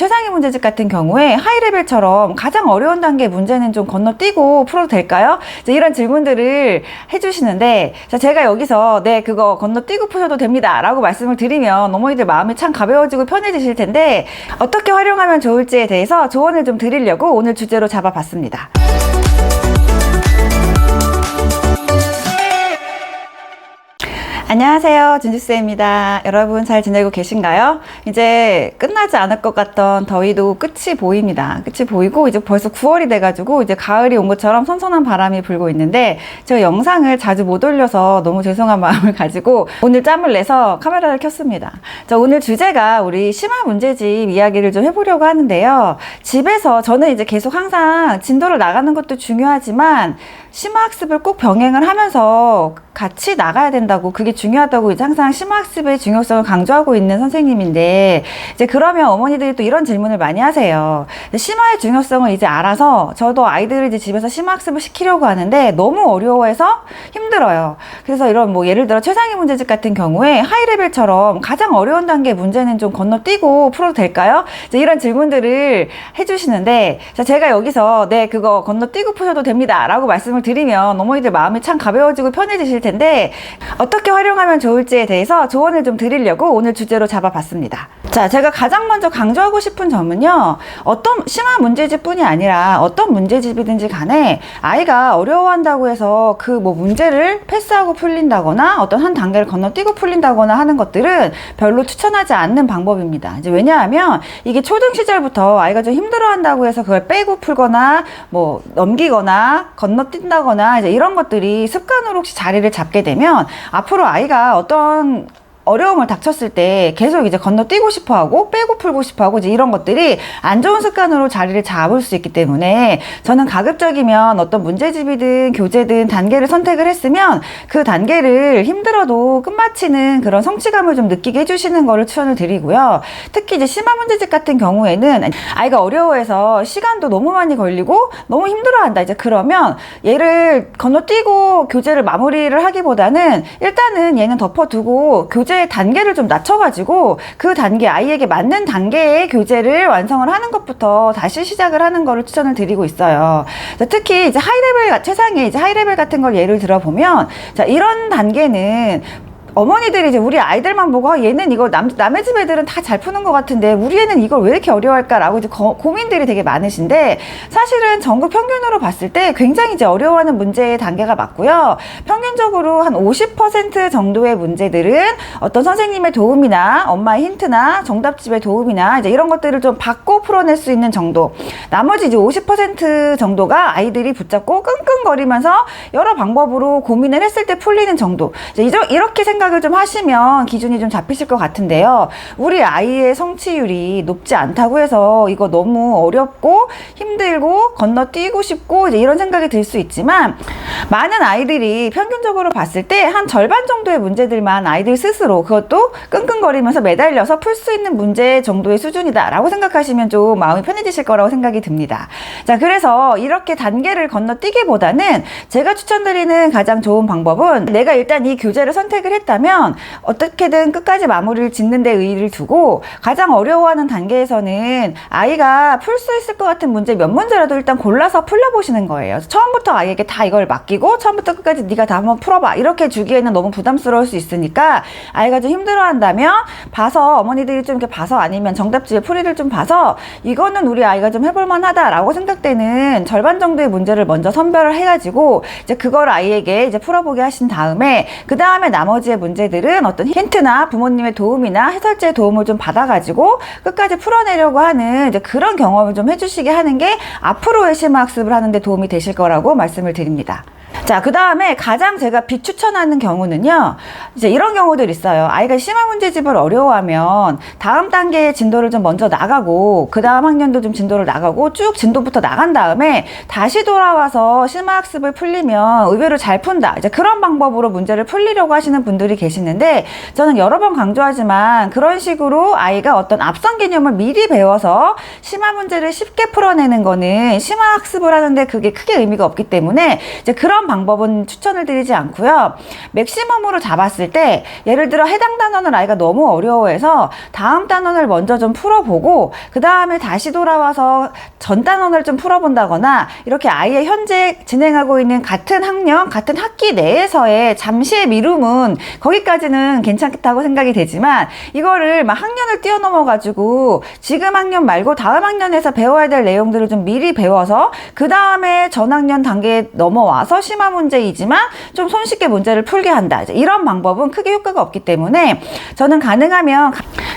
최상위 문제집 같은 경우에 하이레벨처럼 가장 어려운 단계 문제는 좀 건너뛰고 풀어도 될까요? 이런 질문들을 해주시는데, 제가 여기서 네, 그거 건너뛰고 푸셔도 됩니다 라고 말씀을 드리면 어머니들 마음이 참 가벼워지고 편해지실 텐데, 어떻게 활용하면 좋을지에 대해서 조언을 좀 드리려고 오늘 주제로 잡아봤습니다. 안녕하세요, 준주쌤입니다. 여러분 잘 지내고 계신가요? 이제 끝나지 않을 것 같던 더위도 끝이 보입니다. 끝이 보이고 이제 벌써 9월이 돼가지고 이제 가을이 온 것처럼 선선한 바람이 불고 있는데, 제가 영상을 자주 못 올려서 너무 죄송한 마음을 가지고 오늘 짬을 내서 카메라를 켰습니다. 오늘 주제가 우리 심화 문제집 이야기를 좀 해보려고 하는데요. 집에서 저는 이제 계속 항상 진도를 나가는 것도 중요하지만 심화학습을 꼭 병행을 하면서 같이 나가야 된다고, 그게 중요하다고 이제 항상 심화학습의 중요성을 강조하고 있는 선생님인데, 이제 그러면 어머니들이 또 이런 질문을 많이 하세요. 심화의 중요성을 이제 알아서 저도 아이들을 이제 집에서 심화학습을 시키려고 하는데 너무 어려워해서 힘들어요. 그래서 이런 뭐 예를 들어 최상위 문제집 같은 경우에 하이레벨처럼 가장 어려운 단계 문제는 좀 건너뛰고 풀어도 될까요? 이런 질문들을 해주시는데, 제가 여기서 네, 그거 건너뛰고 푸셔도 됩니다 라고 말씀을 드리면 어머니들 마음이 참 가벼워지고 편해지실 텐데, 어떻게 활용하면 좋을지에 대해서 조언을 좀 드리려고 오늘 주제로 잡아봤습니다. 제가 가장 먼저 강조하고 싶은 점은요, 어떤 심화 문제집 뿐이 아니라 어떤 문제집이든지 간에 아이가 어려워한다고 해서 그 뭐 문제를 패스하고 풀린다거나 어떤 한 단계를 건너뛰고 풀린다거나 하는 것들은 별로 추천하지 않는 방법입니다. 왜냐하면 이게 초등 시절부터 아이가 좀 힘들어한다고 해서 그걸 빼고 풀거나 뭐 넘기거나 건너뛴다거나 이제 이런 것들이 습관으로 혹시 자리를 잡게 되면 앞으로 아이가 어떤 어려움을 닥쳤을 때 계속 이제 건너뛰고 싶어 하고 빼고 풀고 싶어 하고 이제 이런 것들이 안 좋은 습관으로 자리를 잡을 수 있기 때문에, 저는 가급적이면 어떤 문제집이든 교재든 단계를 선택을 했으면 그 단계를 힘들어도 끝마치는 그런 성취감을 좀 느끼게 해주시는 거를 추천을 드리고요. 특히 이제 심화 문제집 같은 경우에는 아이가 어려워해서 시간도 너무 많이 걸리고 너무 힘들어한다, 이제 그러면 얘를 건너뛰고 교재를 마무리를 하기보다는 일단은 얘는 덮어두고 교재 단계를 좀 낮춰가지고 그 단계, 아이에게 맞는 단계의 교재를 완성을 하는 것부터 다시 시작을 하는 거를 추천을 드리고 있어요. 특히 이제 하이레벨, 최상의 이제 하이레벨 같은 걸 예를 들어보면, 이런 단계는 어머니들이 이제 우리 아이들만 보고 얘는 이거 남의 집 애들은 다 잘 푸는 것 같은데 우리 애는 이걸 왜 이렇게 어려워할까라고 이제 고민들이 되게 많으신데, 사실은 전국 평균으로 봤을 때 굉장히 이제 어려워하는 문제의 단계가 맞고요. 평균적으로 한 50% 정도의 문제들은 어떤 선생님의 도움이나 엄마의 힌트나 정답집의 도움이나 이제 이런 것들을 좀 받고 풀어낼 수 있는 정도, 나머지 이제 50% 정도가 아이들이 붙잡고 끙끙거리면서 여러 방법으로 고민을 했을 때 풀리는 정도, 이렇게 생각을 좀 하시면 기준이 좀 잡히실 것 같은데요. 우리 아이의 성취율이 높지 않다고 해서 이거 너무 어렵고 힘들고 건너뛰고 싶고 이제 이런 생각이 들 수 있지만, 많은 아이들이 평균적으로 봤을 때 한 절반 정도의 문제들만 아이들 스스로, 그것도 끙끙거리면서 매달려서 풀 수 있는 문제 정도의 수준이다 라고 생각하시면 좀 마음이 편해지실 거라고 생각이 듭니다. 그래서 이렇게 단계를 건너뛰기보다는 제가 추천드리는 가장 좋은 방법은, 내가 일단 이 교재를 선택을 했다면 어떻게든 끝까지 마무리를 짓는 데 의의를 두고, 가장 어려워하는 단계에서는 아이가 풀 수 있을 것 같은 문제 몇 문제라도 일단 골라서 풀려보시는 거예요. 처음부터 아이에게 다 이걸 맡기고 처음부터 끝까지 네가 다 한번 풀어봐 이렇게 주기에는 너무 부담스러울 수 있으니까, 아이가 좀 힘들어한다면 봐서, 어머니들이 좀 이렇게 봐서, 아니면 정답집의 풀이를 좀 봐서 이거는 우리 아이가 좀 해볼만 하다라고 생각되는 절반 정도의 문제를 먼저 선별을 해가지고 이제 그걸 아이에게 이제 풀어보게 하신 다음에, 그 다음에 나머지의 문제들은 어떤 힌트나 부모님의 도움이나 해설자의 도움을 좀 받아가지고 끝까지 풀어내려고 하는 이제 그런 경험을 좀 해주시게 하는 게 앞으로의 심화학습을 하는 데 도움이 되실 거라고 말씀을 드립니다. 그 다음에 가장 제가 비추천하는 경우는요, 이제 이런 경우들 있어요. 아이가 심화 문제집을 어려워하면 다음 단계의 진도를 좀 먼저 나가고, 그 다음 학년도 좀 진도를 나가고 쭉 진도부터 나간 다음에 다시 돌아와서 심화 학습을 풀리면 의외로 잘 푼다, 이제 그런 방법으로 문제를 풀리려고 하시는 분들이 계시는데, 저는 여러 번 강조하지만 그런 식으로 아이가 어떤 앞선 개념을 미리 배워서 심화 문제를 쉽게 풀어내는 거는 심화 학습을 하는데 그게 크게 의미가 없기 때문에, 이제 그런 이런 방법은 추천을 드리지 않고요. 맥시멈으로 잡았을 때 예를 들어 해당 단원을 아이가 너무 어려워해서 다음 단원을 먼저 좀 풀어보고 그 다음에 다시 돌아와서 전 단원을 좀 풀어본다거나 이렇게 아이의 현재 진행하고 있는 같은 학년, 같은 학기 내에서의 잠시의 미룸은 거기까지는 괜찮다고 생각이 되지만 이거를 막 학년을 뛰어넘어 가지고 지금 학년 말고 다음 학년에서 배워야 될 내용들을 좀 미리 배워서 그 다음에 전학년 단계에 넘어와서 심화 문제이지만 좀 손쉽게 문제를 풀게 한다. 이런 방법은 크게 효과가 없기 때문에 저는 가능하면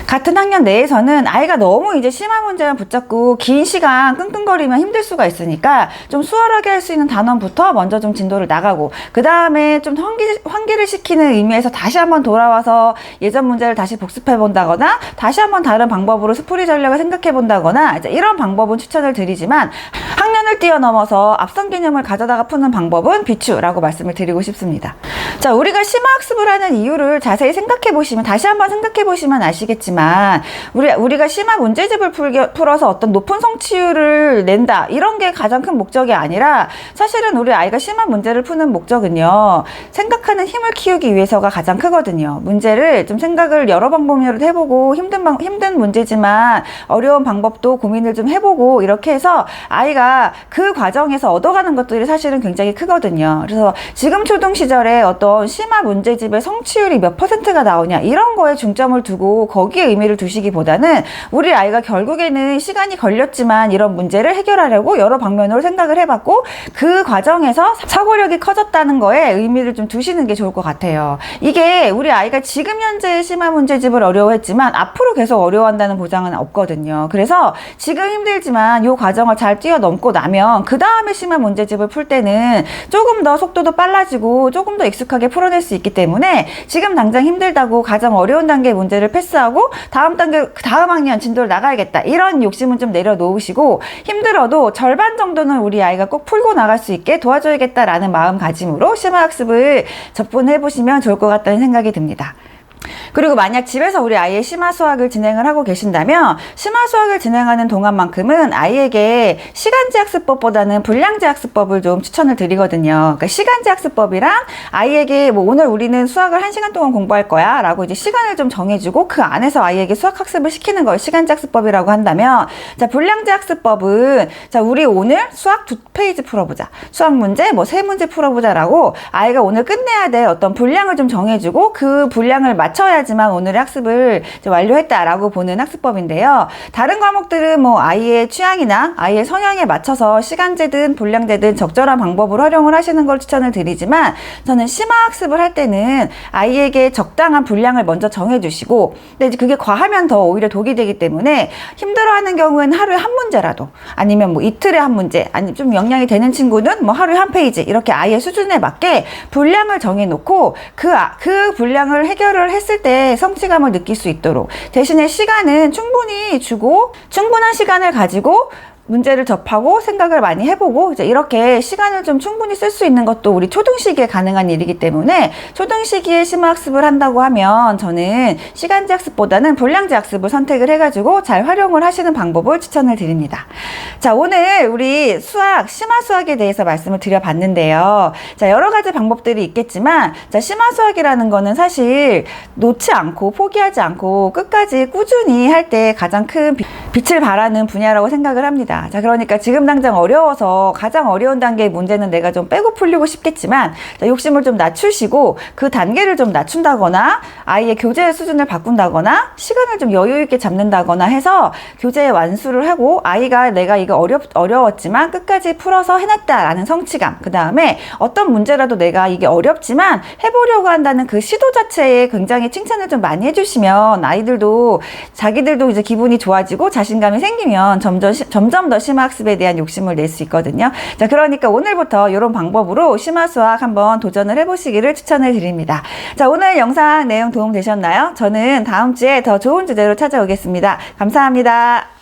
같은 학년 내에서는 아이가 너무 이제 심화 문제만 붙잡고 긴 시간 끙끙거리면 힘들 수가 있으니까 좀 수월하게 할 수 있는 단원부터 먼저 좀 진도를 나가고 그 다음에 좀 환기를 시키는 의미에서 다시 한번 돌아와서 예전 문제를 다시 복습해 본다거나 다시 한번 다른 방법으로 스프리 전략을 생각해 본다거나 이런 방법은 추천을 드리지만 학년을 뛰어넘어서 앞선 개념을 가져다가 푸는 방법은 비추라고 말씀을 드리고 싶습니다. 자, 우리가 심화학습을 하는 이유를 자세히 생각해 보시면 다시 한번 생각해 보시면 아시겠지만 우리가 심화 문제집을 풀어서 어떤 높은 성취율을 낸다 이런 게 가장 큰 목적이 아니라 사실은 우리 아이가 심화 문제를 푸는 목적은요 생각하는 힘을 키우기 위해서가 가장 크거든요. 문제를 좀 생각을 여러 방법으로 해보고 힘든 문제지만 어려운 방법도 고민을 좀 해보고 이렇게 해서 아이가 그 과정에서 얻어가는 것들이 사실은 굉장히 크거든요. 그래서 지금 초등 시절에 어떤 심화 문제집의 성취율이 몇 %가 나오냐 이런 거에 중점을 두고 거기에 의미를 두시기보다는 우리 아이가 결국에는 시간이 걸렸지만 이런 문제를 해결하려고 여러 방면으로 생각을 해봤고 그 과정에서 사고력이 커졌다는 거에 의미를 좀 두시는 게 좋을 것 같아요. 이게 우리 아이가 지금 현재 심화 문제집을 어려워했지만 앞으로 계속 어려워한다는 보장은 없거든요. 그래서 지금 힘들지만 이 과정을 잘 뛰어넘고 나면 그 다음에 심화 문제집을 풀 때는 조금 더 속도도 빨라지고 조금 더 익숙하게 풀어낼 수 있기 때문에 지금 당장 힘들다고 가장 어려운 단계의 문제를 패스하고 다음 학년 진도를 나가야겠다 이런 욕심은 좀 내려놓으시고 힘들어도 절반 정도는 우리 아이가 꼭 풀고 나갈 수 있게 도와줘야겠다라는 마음가짐으로 심화학습을 접근해 보시면 좋을 것 같다는 생각이 듭니다. 그리고 만약 집에서 우리 아이의 심화 수학을 진행을 하고 계신다면 심화 수학을 진행하는 동안만큼은 아이에게 시간제 학습법보다는 분량제 학습법을 좀 추천을 드리거든요. 그러니까 시간제 학습법이랑 아이에게 뭐 오늘 우리는 수학을 1시간 동안 공부할 거야 라고 이제 시간을 좀 정해주고 그 안에서 아이에게 수학 학습을 시키는 걸 시간제 학습법이라고 한다면 자, 분량제 학습법은 자, 우리 오늘 수학 2페이지 풀어보자. 수학 문제 뭐 3문제 풀어보자 라고 아이가 오늘 끝내야 될 어떤 분량을 좀 정해주고 그 분량을 맞춰야지만 오늘의 학습을 완료했다라고 보는 학습법인데요. 다른 과목들은 뭐 아이의 취향이나 아이의 성향에 맞춰서 시간제든 분량제든 적절한 방법으로 활용을 하시는 걸 추천을 드리지만 저는 심화학습을 할 때는 아이에게 적당한 분량을 먼저 정해주시고 근데 이제 그게 과하면 더 오히려 독이 되기 때문에 힘들어하는 경우에는 하루에 한 문제라도 아니면 뭐 이틀에 한 문제 아니면 좀 역량이 되는 친구는 뭐 하루에 한 페이지 이렇게 아이의 수준에 맞게 분량을 정해놓고 그 분량을 해결을 했을 때 성취감을 느낄 수 있도록 대신에 시간은 충분히 주고 충분한 시간을 가지고 문제를 접하고 생각을 많이 해보고 이제 이렇게 시간을 좀 충분히 쓸 수 있는 것도 우리 초등 시기에 가능한 일이기 때문에 초등 시기에 심화학습을 한다고 하면 저는 시간제 학습보다는 분량제 학습을 선택을 해가지고 잘 활용을 하시는 방법을 추천을 드립니다. 자, 오늘 우리 심화 수학에 대해서 말씀을 드려봤는데요. 자, 여러 가지 방법들이 있겠지만 자, 심화 수학이라는 거는 사실 놓지 않고 포기하지 않고 끝까지 꾸준히 할 때 가장 큰 빛을 발하는 분야라고 생각을 합니다. 자, 그러니까 지금 당장 어려워서 가장 어려운 단계의 문제는 내가 좀 빼고 풀리고 싶겠지만 자, 욕심을 좀 낮추시고 그 단계를 좀 낮춘다거나 아이의 교재 수준을 바꾼다거나 시간을 좀 여유 있게 잡는다거나 해서 교재에 완수를 하고 아이가 내가 이거 어려웠지만 끝까지 풀어서 해냈다라는 성취감 그 다음에 어떤 문제라도 내가 이게 어렵지만 해보려고 한다는 그 시도 자체에 굉장히 칭찬을 좀 많이 해주시면 아이들도 자기들도 이제 기분이 좋아지고 자신감이 생기면 점점 더 심화학습에 대한 욕심을 낼 수 있거든요. 자, 그러니까 오늘부터 이런 방법으로 심화수학 한번 도전을 해보시기를 추천을 드립니다. 자, 오늘 영상 내용 도움 되셨나요? 저는 다음 주에 더 좋은 주제로 찾아오겠습니다. 감사합니다.